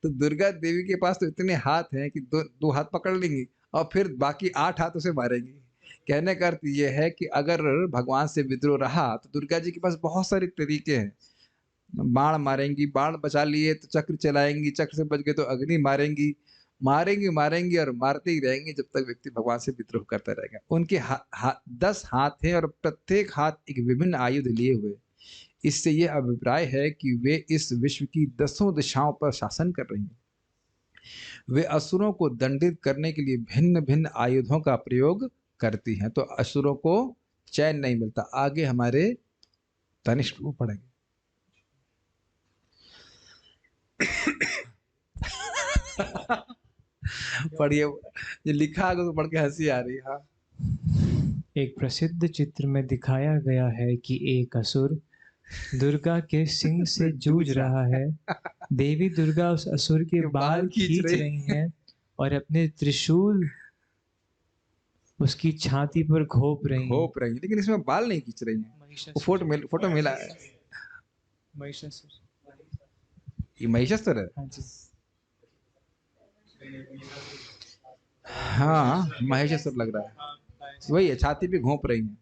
तो दुर्गा देवी के पास तो इतने हाथ हैं कि 2 हाथ पकड़ लेंगी और फिर बाकी 8 हाथों से मारेंगी। कहने का अर्थ ये है कि अगर भगवान से विद्रोह रहा तो दुर्गा जी के पास बहुत सारे तरीके हैं। बाण मारेंगी, बाण बचा लिए तो चक्र चलाएंगी, चक्र से बच गए तो अग्नि मारेंगी, मारेंगी और मारते ही रहेंगे जब तक व्यक्ति भगवान से विद्रोह करता रहेगा। उनके 10 हाथ हैं और प्रत्येक हाथ एक विभिन्न आयुध लिए हुए। इससे यह अभिप्राय है कि वे इस विश्व की 10 दिशाओं पर शासन कर रही हैं। वे असुरों को दंडित करने के लिए भिन्न भिन्न आयुधों का प्रयोग करती हैं, तो असुरों को चैन नहीं मिलता। आगे हमारे तनिष्ठ को पढ़ेंगे। पढ़िए, ये लिखा है तो पढ़ के हंसी आ रही है। हाँ। एक प्रसिद्ध चित्र में दिखाया गया है कि एक असुर दुर्गा के सिंह से जूझ रहा है। देवी दुर्गा उस असुर के बाल खींच रही हैं और अपने त्रिशूल उसकी छाती पर घोप रही हैं। लेकिन इसमें बाल नहीं खींच रही हैं। वो फोटो मिला है। महिषासुर। ये महिषासुर है? हाँ जी। हाँ, महिषासुर लग रहा है। वही है, छाती पे घोंप रही हैं,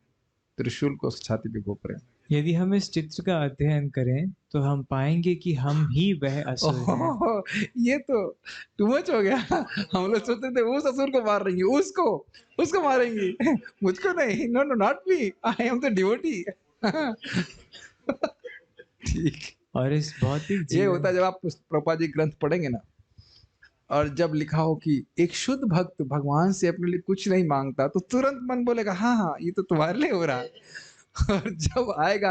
त्रिशूल को छाती पे घोंप रहे हैं। यदि हम इस चित्र का अध्ययन करें तो हम पाएंगे कि हम ही वह असुर हैं। ये तो टू मच हो गया। हम लोग सोचते थे उस असुर को मार रही है, उसको मारेंगी, मुझको नहीं। No no, not me, I am the devotee. ठीक। और इस भौतिक ये होता है जब आप प्रभुपाद जी ग्रंथ पढ़ेंगे ना, और जब लिखा हो कि एक शुद्ध भक्त भगवान से अपने लिए कुछ नहीं मांगता, तो तुरंत मन बोलेगा हाँ हाँ ये तो तुम्हारे लिए हो रहा है। और जब आएगा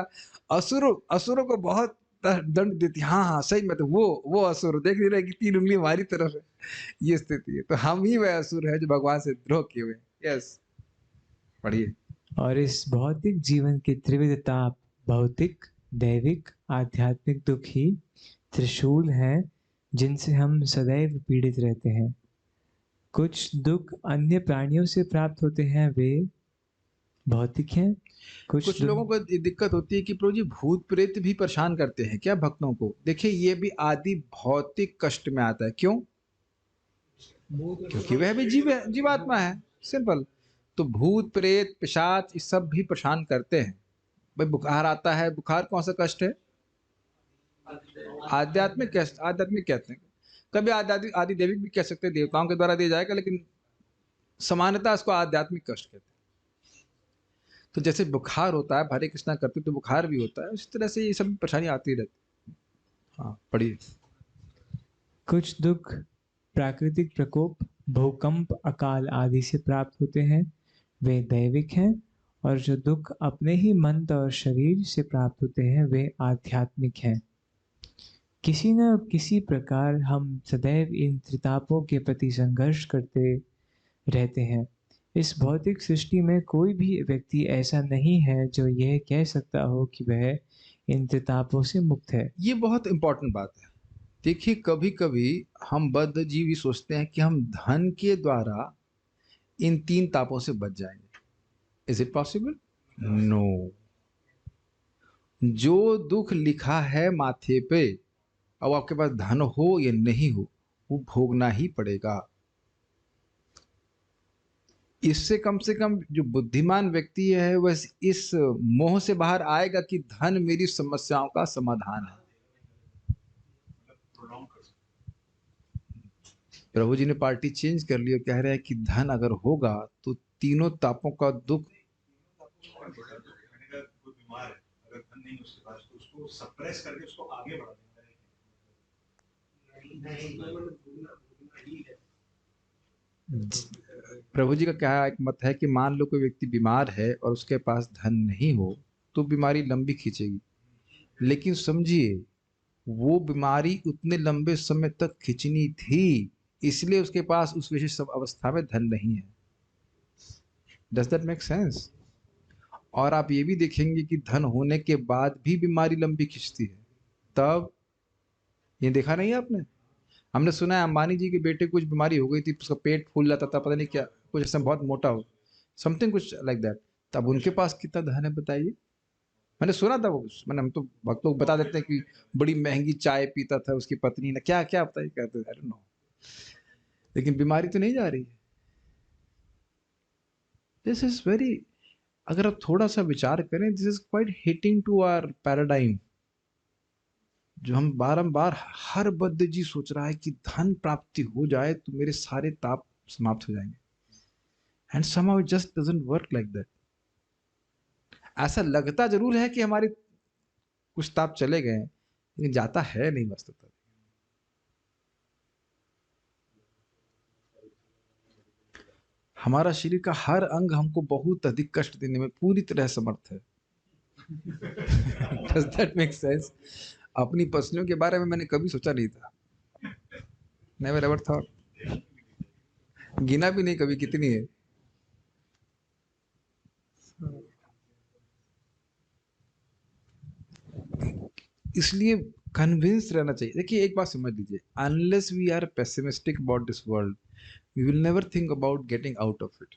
असुरों को बहुत दंड देती, हाँ हाँ सही में, तो वो असुर देख नहीं रहे कि 3 उंगली हमारी तरफ है। ये स्थिति है। तो हम ही वह असुर है जो भगवान से द्रोह किए हुए। यस, पढ़िए। और इस भौतिक जीवन की त्रिविध ताप, भौतिक, दैविक, आध्यात्मिक दुख ही त्रिशूल हैं जिनसे हम सदैव पीड़ित रहते हैं। कुछ दुख अन्य प्राणियों से प्राप्त होते हैं, वे भौतिक हैं। कुछ लोगों को ये दिक्कत होती है कि प्रभु जी भूत प्रेत भी परेशान करते हैं क्या भक्तों को? देखिए ये भी आदि भौतिक कष्ट में आता है। क्यों? क्योंकि वह भी जीवात्मा है, सिंपल। तो भूत प्रेत पिशाच ये सब भी परेशान करते हैं। भाई बुखार आता है, बुखार कौन सा कष्ट है? आध्यात्मिक कष्ट, आध्यात्मिक कहते हैं। कभी आध्यात्मिक आदि दैविक भी कह सकते हैं, देवताओं के द्वारा दिया जाएगा, लेकिन समानता उसको आध्यात्मिक कष्ट कहते हैं। तो जैसे बुखार होता है, हरे कृष्णा करते तो बुखार भी होता है, उस तरह से ये सब परेशानी आती रहती। हाँ पढ़िए। कुछ दुख प्राकृतिक प्रकोप, भूकंप, अकाल आदि से प्राप्त होते हैं, वे दैविक हैं। और जो दुख अपने ही मन और शरीर से प्राप्त होते हैं, वे आध्यात्मिक हैं। किसी न किसी प्रकार हम सदैव इन त्रितापों के प्रति संघर्ष करते रहते हैं। इस भौतिक सृष्टि में कोई भी व्यक्ति ऐसा नहीं है जो यह कह सकता हो कि वह इन त्रितापों से मुक्त है। ये बहुत इंपॉर्टेंट बात है। देखिए कभी कभी हम बद्धजीवी सोचते हैं कि हम धन के द्वारा इन 3 तापों से बच जाएंगे। Is it possible? नो। जो दुख लिखा है माथे पे, अब आपके पास धन हो या नहीं हो, वो भोगना ही पड़ेगा। इससे कम से कम जो बुद्धिमान व्यक्ति है वह इस मोह से बाहर आएगा कि धन मेरी समस्याओं का समाधान है। प्रभु जी ने पार्टी चेंज कर ली और कह रहे हैं कि धन अगर होगा तो तीनों तापों का दुख। कोई बीमार है, अगर धन नहीं उसके पास, तो उसको सप्रेस करके उसको आगे बढ़ा देना प्रभु जी का क्या एक मत है कि मान लो कोई व्यक्ति बीमार है और उसके पास धन नहीं हो तो बीमारी लंबी खींचेगी, लेकिन समझिए वो बीमारी उतने लंबे समय तक खींचनी थी, इसलिए उसके पास उस विशेष अवस्था में धन नहीं है। Does that make sense? और आप ये भी देखेंगे कि धन होने के बाद भी बीमारी लंबी खींचती है। तब ये देखा नहीं आपने? हमने सुना है अंबानी जी के बेटे कुछ बीमारी हो गई थी, उसका पेट फूल जाता था, पता नहीं क्या, कुछ ऐसा बहुत मोटा हो, समथिंग कुछ लाइक दैट। तब उनके पास कितना धन है बताइए? मैंने सुना था वो, मैंने, हम तो भक्त लोग बता देते हैं कि बड़ी महंगी चाय पीता था उसकी पत्नी ने, क्या क्या बताइए, कहते आई डोंट नो, लेकिन बीमारी तो नहीं जा रही है। दिस इज वेरी, अगर आप थोड़ा सा विचार करें, this is quite hitting to our paradigm, जो हम बारंबार, हर बद्ध जी सोच रहा है कि धन प्राप्ति हो जाए तो मेरे सारे ताप समाप्त हो जाएंगे, and somehow it just doesn't work like that। ऐसा लगता जरूर है कि हमारे कुछ ताप चले गए, लेकिन जाता है नहीं वस्तुतः। हमारा शरीर का हर अंग हमको बहुत अधिक कष्ट देने में पूरी तरह समर्थ है। Does that make sense? अपनी पसलियों के बारे में मैंने कभी सोचा नहीं था, नेवर एवर थॉट, गिना भी नहीं कभी कितनी है। इसलिए कन्विंस रहना चाहिए। देखिए एक बात समझ लीजिए, unless we are pessimistic about this world, we will never think about getting out of it.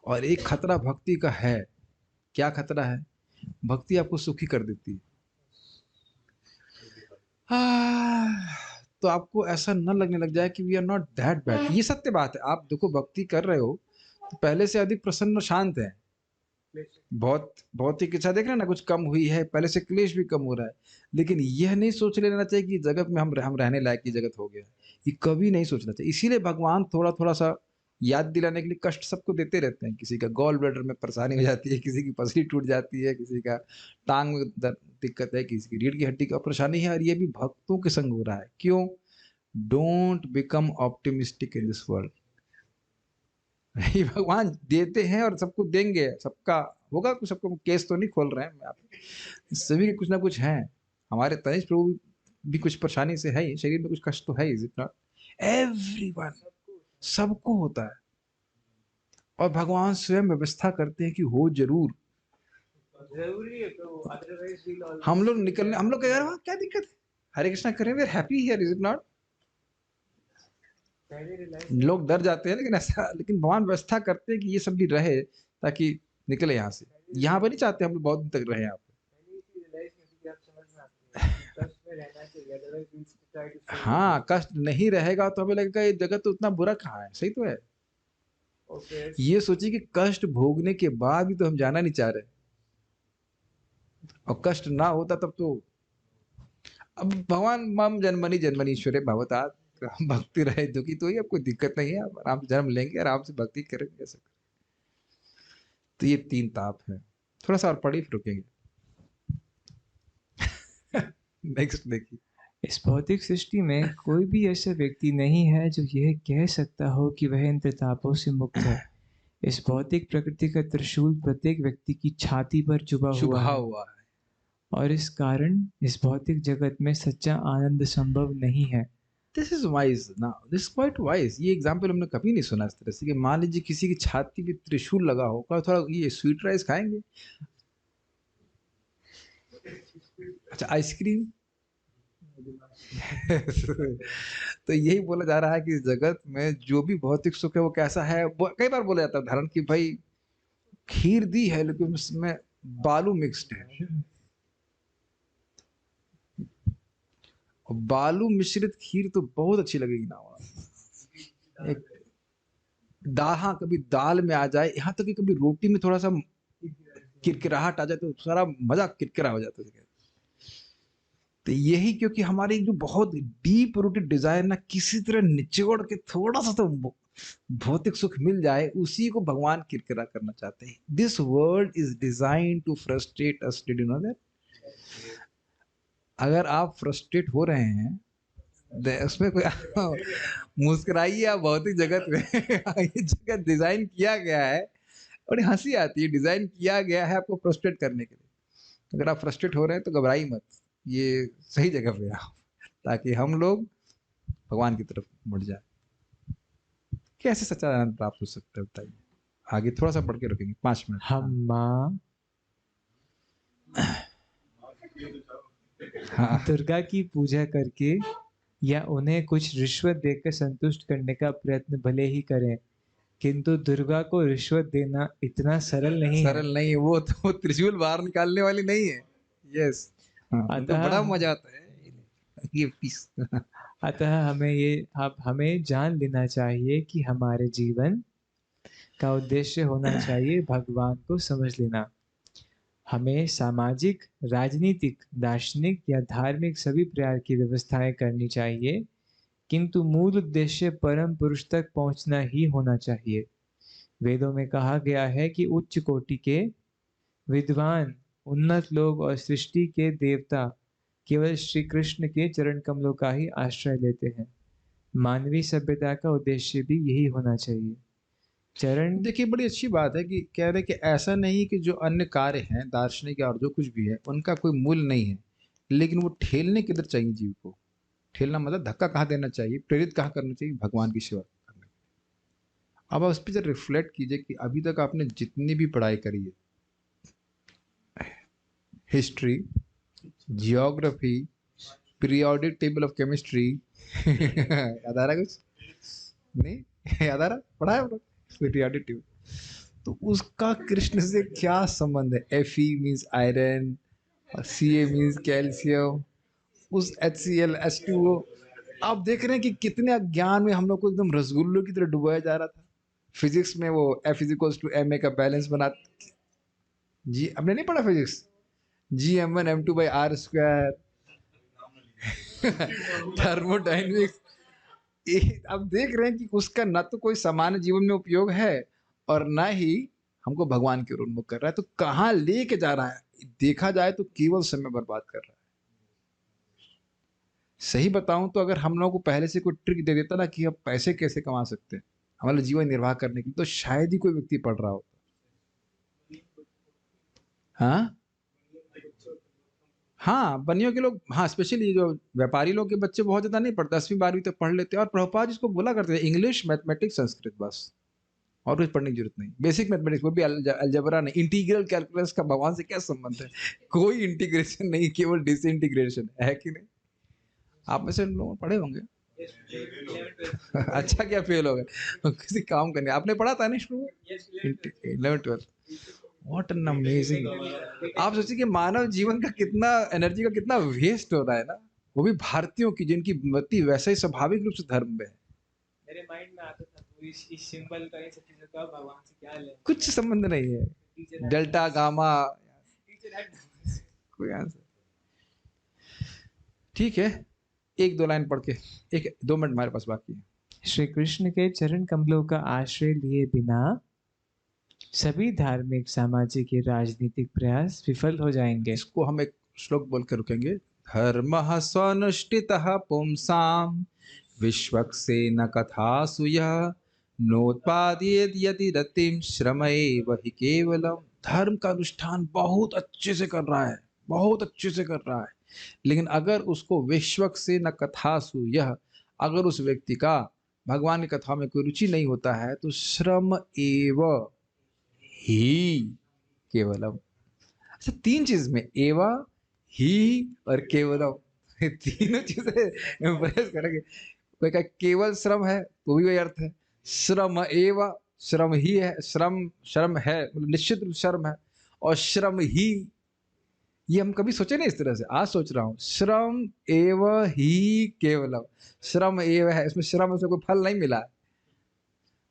और एक खतरा भक्ति का है। क्या खतरा है? भक्ति आपको सुखी कर देती है। तो आपको ऐसा न लगने लग जाए कि we are not that bad. ये सत्य बात है। आप देखो भक्ति कर रहे हो तो पहले से अधिक प्रसन्न और शांत है। बहुत भौतिक इच्छा देख रहे हैं ना, कुछ कम हुई है, पहले से क्लेश भी कम हो रहा है। लेकिन यह नहीं सोच लेना चाहिए कि जगत में हम रहने लायक की जगत हो गया, ये कभी नहीं सोचना चाहिए। इसीलिए भगवान थोड़ा थोड़ा सा याद दिलाने के लिए कष्ट सबको देते रहते हैं। किसी का गॉल ब्लैडर में परेशानी हो जाती है, किसी की पसली टूट जाती है, किसी का टांग में दिक्कत है, किसी की रीढ़ की हड्डी का परेशानी है, और ये भी भक्तों के संग हो रहा है। क्यों? Don't become optimistic in this world. भगवान देते हैं और सबको देंगे, सबका होगा, कुछ सबको केस तो नहीं खोल रहे हैं मैं, आप सभी के कुछ ना कुछ हैं। हमारे तनिष प्रभु भी कुछ परेशानी से है, शरीर में कुछ कष्ट तो है, इज इट नॉट? एवरीवन, सबको होता है, और भगवान स्वयं व्यवस्था करते हैं कि हो जरूर। हम लोग निकलने, हम लोग कह रहे हैं क्या दिक्कत है, हरे कृष्णा करें, we are happy here, is it not? लोग डर जाते हैं, लेकिन ऐसा, लेकिन भगवान व्यवस्था करते हैं कि ये सब भी रहे ताकि निकले यहाँ से। यहाँ पे नहीं चाहते हम लोग बहुत दिन तक रहे यहाँ पे। हाँ, कष्ट नहीं रहेगा तो हमें लगेगा ये जगत तो उतना बुरा कहाँ है, सही तो है। ये सोचिए कि कष्ट भोगने के बाद भी तो हम जाना नहीं चाह रहे, और कष्ट ना होता तब तो। अब भगवान मम जन्मनि जन्मनीश्वरे भवता, भक्ति रहे दुखी, तो ही अब कोई दिक्कत नहीं है, आप आराम से जन्म लेंगे, आराम से भक्ति करेंगे ऐसे। तो ये 3 ताप है। थोड़ा सा और पढ़ी फिर रुकेंगे। नेक्स्ट देखिए। इस भौतिक सृष्टि में कोई भी ऐसा व्यक्ति नहीं है जो यह कह सकता हो कि वह इन तापों से मुक्त है। इस भौतिक प्रकृति का त्रिशूल प्रत्येक व्यक्ति की छाती पर चुभा शुभा हुआ है, हुआ है। और इस कारण इस भौतिक जगत में सच्चा आनंद संभव नहीं है। दिस इज वाइज ना, दिस क्वाइट वाइज। ये एग्जाम्पल हमने कभी नहीं सुना इस तरह से कि मान लीजिए किसी की छाती पे त्रिशूल लगा होगा, थोड़ा ये स्वीट राइस खाएंगे, अच्छा आइसक्रीम। तो यही बोला जा रहा है कि इस जगत में जो भी भौतिक सुख है वो कैसा है। कई बार बोला जाता है उदाहरण कि भाई खीर दी है लेकिन उसमें बालू मिक्स्ड है, और बालू मिश्रित खीर तो बहुत अच्छी लगेगी ना। एक दाल, हाँ कभी दाल में आ जाए, यहाँ तक कि कभी रोटी में थोड़ा सा किरकिराहट आ जाए तो सारा मजा किरकिरा हो जाता है। तो यही क्योंकि हमारी जो बहुत डीप रूटेड डिजायर ना, किसी तरह निचोड़ के थोड़ा सा तो भौतिक सुख मिल जाए, उसी को भगवान किरकिरा करना चाहते हैं। This world is design to frustrate us, did you know that? अगर आप फ्रस्ट्रेट हो रहे हैं उसमें कोई मुस्कुराइए आप भौतिक जगत में। ये जगत डिजाइन किया गया है, और हंसी आती है, डिजाइन किया गया है आपको फ्रस्ट्रेट करने के लिए। अगर आप फ्रस्ट्रेट हो रहे हैं तो घबराइए मत, ये सही जगह पे आओ, ताकि हम लोग भगवान की तरफ मुड़ जाए। कैसे सच्चा आनंद प्राप्त हो सकता है बताइए। आगे थोड़ा सा पढ़ के रखेंगे 5 मिनट। हम माँ हाँ, दुर्गा की पूजा करके या उन्हें कुछ रिश्वत देकर संतुष्ट करने का प्रयत्न भले ही करें, किंतु दुर्गा को रिश्वत देना इतना सरल नहीं है। सरल नहीं है, वो तो त्रिशूल बाहर निकालने वाली नहीं है। यस, तो बड़ा मजा आता है ये पीस। अतः हमें जान लेना चाहिए कि हमारे जीवन का उद्देश्य होना चाहिए भगवान को समझ लेना। हमें सामाजिक, राजनीतिक, दार्शनिक या धार्मिक सभी प्रकार की व्यवस्थाएं करनी चाहिए, किंतु मूल उद्देश्य परम पुरुष तक पहुंचना ही होना चाहिए। वेदों में कहा गया है कि उच्च कोटि के विद्वान, उन्नत लोग और सृष्टि के देवता केवल श्री कृष्ण के चरण कमलों का ही आश्रय लेते हैं। मानवीय सभ्यता का उद्देश्य भी यही होना चाहिए। चरण देखिए, बड़ी अच्छी बात है कि कह रहे कि ऐसा नहीं कि जो अन्य कार्य हैं दार्शनिक और जो कुछ भी है उनका कोई मूल्य नहीं है, लेकिन वो ठेलने किधर चाहिए जीव को। ठेलना मतलब धक्का कहाँ देना चाहिए, प्रेरित कहाँ करना चाहिए, भगवान की सेवा करने। अब आप उस पर जब रिफ्लेक्ट कीजिए कि अभी तक आपने जितनी भी पढ़ाई करी है, history, geography, periodic table of chemistry, याद आ रहा कुछ नहीं? याद आ रहा? पढ़ा है पीरियोडिक टेबल, तो उसका कृष्ण से क्या संबंध है? Fe means iron, Ca means calcium, उस HCl H2O। आप देख रहे हैं कि कितने अज्ञान में हम लोग को एकदम रसगुल्लों की तरह डुबाया जा रहा था। फिजिक्स में वो F = ma का बैलेंस बना जी, आपने नहीं पढ़ा फिजिक्स? Gm1m2/r²। थर्मोडाइनमिक्स। अब देख रहे हैं कि उसका ना तो कोई सामान्य जीवन में उपयोग है और ना ही हमको भगवान की ओर उन्मुख कर रहा है। तो कहाँ लेके जा रहा है? देखा जाए तो केवल समय बर्बाद कर रहा है। सही बताऊं तो अगर हम लोगों को पहले से कोई ट्रिक दे देता ना कि अब पैसे कैसे कमा सकते हैं हमारा जीवन निर्वाह करने के लिए, तो शायद ही कोई व्यक्ति पढ़ रहा होता। हाँ, बनियों के लोग, हाँ स्पेशली जो व्यापारी लोग के बच्चे बहुत ज्यादा नहीं पढ़ते, 10वीं 12वीं तक पढ़ लेते हैं। और प्रभुपाद जिसको बोला करते थे इंग्लिश, मैथमेटिक्स, संस्कृत, बस और कुछ पढ़ने की जरूरत नहीं। बेसिक मैथमेटिक्स, वो भी अलजेब्रा नहीं। इंटीग्रल कैलकुलस का भगवान से क्या संबंध है? कोई इंटीग्रेशन नहीं, केवल डिसइंटीग्रेशन है कि नहीं? आप में से लोग पढ़े होंगे। अच्छा क्या फेल हो गए? किसी काम करने आपने पढ़ा था ना शुरू में 11th-12th। What an amazing. आप सोचिए कि मानव जीवन का कितना एनर्जी का कितना वेस्ट हो रहा है ना, वो भी भारतीयों की जिनकी मति वैसे ही स्वाभाविक रूप से धर्म में है। मेरे माइंड में आता था तो इस सिंबल का, इन सब चीजों का भगवान से क्या लेना। कुछ संबंध नहीं है। टीचर डेल्टा गामा टीचर कोई आंसर। ठीक है, एक दो लाइन पढ़ के, एक 2 मिनट हमारे पास बाकी है। श्री कृष्ण के चरण कमलों का आश्रय लिए बिना सभी धार्मिक, सामाजिक या राजनीतिक प्रयास विफल हो जाएंगे। इसको हम एक श्लोक बोल के रुकेंगे। धर्मः स्वनुष्ठितः पुंसां विश्वक्सेन कथासु यः नोत्पादयेत् यदि रतिं श्रम एव हि केवलम। धर्म का अनुष्ठान बहुत अच्छे से कर रहा है, बहुत अच्छे से कर रहा है, लेकिन अगर उसको विश्वक्सेन कथासु यः, अगर उस व्यक्ति का भगवान की कथा में कोई रुचि नहीं होता है तो श्रम एव ही केवलम। अच्छा, 3 चीज में एवा, ही और केवलम, तीनों चीजें एम्प्रेस करेंगे। कोई का केवल श्रम है तो भी वही अर्थ है। श्रम एवा, श्रम ही है, श्रम है मतलब निश्चित रूप श्रम है, और श्रम ही, ये हम कभी सोचे नहीं इस तरह से, आज सोच रहा हूँ। श्रम एव ही केवलम, श्रम एव है, इसमें श्रम से कोई फल नहीं मिला है।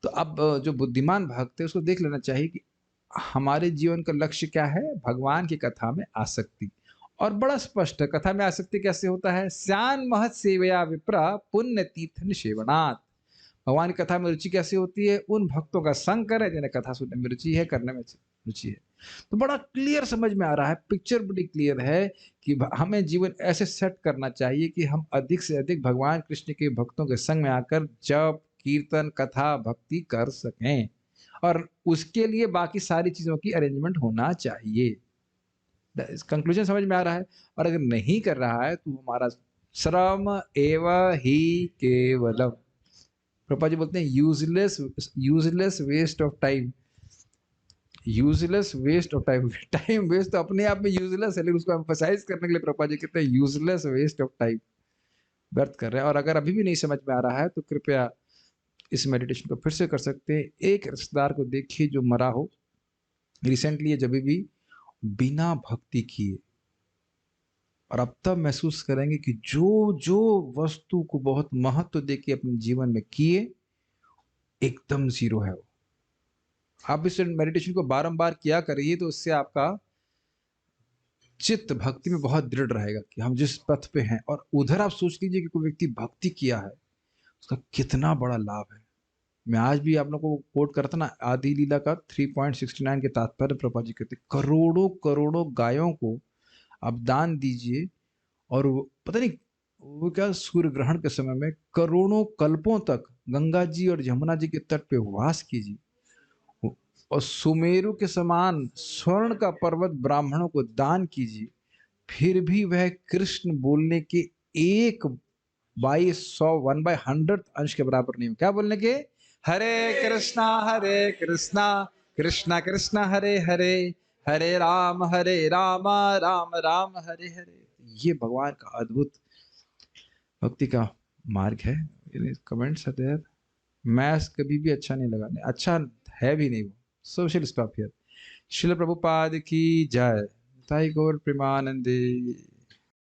तो अब जो बुद्धिमान भक्त है उसको देख लेना चाहिए कि हमारे जीवन का लक्ष्य क्या है। भगवान की कथा में आसक्ति, और बड़ा स्पष्ट है कथा में आसक्ति कैसे होता है। स्यान महत सेवया विप्रा पुण्य तीर्थ निषेवनात्। भगवान की कथा में रुचि कैसे होती है, उन भक्तों का संग करे जिन्हें कथा सुनने में रुचि है, करने में रुचि है। तो बड़ा क्लियर समझ में आ रहा है, पिक्चर बड़ी क्लियर है कि हमें जीवन ऐसे सेट करना चाहिए कि हम अधिक से अधिक भगवान कृष्ण के भक्तों के संग में आकर जप, कीर्तन, कथा, भक्ति कर सकें, और उसके लिए बाकी सारी चीजों की अरेंजमेंट होना चाहिए। कंक्लूजन समझ में आ रहा है। और अगर नहीं कर रहा है तो हमारा श्रम एव ही केवलम। प्रभुपाद जी बोलते हैं useless waste of time, useless waste of time. Time waste तो अपने आप में यूजलेस है, लेकिन उसको एम्फसाइज करने के लिए प्रभुपाद जी कहते हैं यूजलेस वेस्ट ऑफ टाइम, व्यर्थ कर रहे हैं। और अगर अभी भी नहीं समझ में आ रहा है तो कृपया इस मेडिटेशन को फिर से कर सकते हैं। एक रिश्तेदार को देखिए जो मरा हो रिसेंटली, जब भी बिना भक्ति किए, और अब तब महसूस करेंगे कि जो जो वस्तु को बहुत महत्व देके अपने जीवन में किए, एकदम जीरो है वो। आप इस मेडिटेशन को बारंबार किया करिए तो उससे आपका चित्त भक्ति में बहुत दृढ़ रहेगा कि हम जिस पथ पे हैं। और उधर आप सोच लीजिए कि कोई व्यक्ति भक्ति किया है, उसका कितना बड़ा लाभ है। मैं आज भी आप लोगों को कोट करता ना, आदि लीला का 3.69 के तात्पर्य प्रभुपाद जी कहते करोड़ों करोड़ों गायों को आप दान दीजिए, और पता नहीं वो क्या सूर्य ग्रहण के समय में करोड़ों कल्पों तक गंगा जी और यमुना जी के तट पे वास कीजिए, और सुमेरु के समान स्वर्ण का पर्वत ब्राह्मणों को दान कीजिए, फिर भी वह कृष्ण बोलने के 1/100 अंश के बराबर नहीं हो। क्या बोलने के? हरे कृष्णा कृष्णा कृष्णा हरे हरे, हरे राम राम राम हरे हरे। ये भगवान का अद्भुत भक्ति का मार्ग है। कमेंट्स आते हैं, मैथ्स कभी भी अच्छा नहीं लगा, नहीं अच्छा है भी नहीं वो। Social stop here. Srila Prabhupada की जय। ताई गौर प्रेमानंदे।